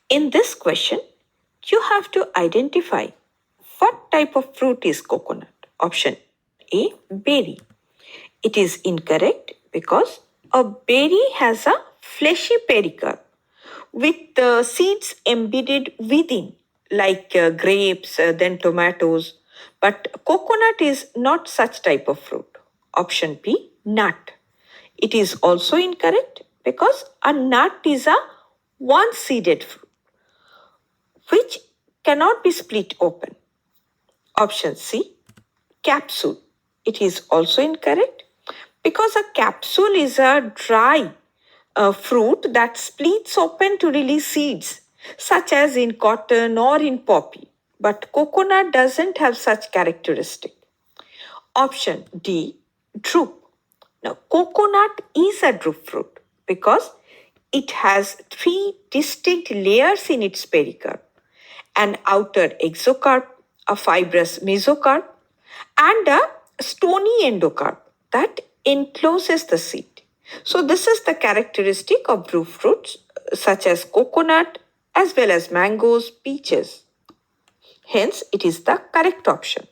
In this question, you have to identify what type of fruit is coconut. Option A, berry. It is incorrect because a berry has a fleshy pericarp with the seeds embedded within, like grapes, then tomatoes. But coconut is not such type of fruit. Option B, nut. It is also incorrect because a nut is a one-seeded fruit which cannot be split open. Option C, capsule. It is also incorrect because a capsule is a dry fruit that splits open to release seeds, such as in cotton or in poppy. But coconut doesn't have such characteristic. Option D, drupe. Now, coconut is a drupe fruit because it has three distinct layers in its pericarp: an outer exocarp, a fibrous mesocarp, and a stony endocarp that encloses the seed. So, this is the characteristic of drupe fruits such as coconut as well as mangoes, peaches. Hence, it is the correct option.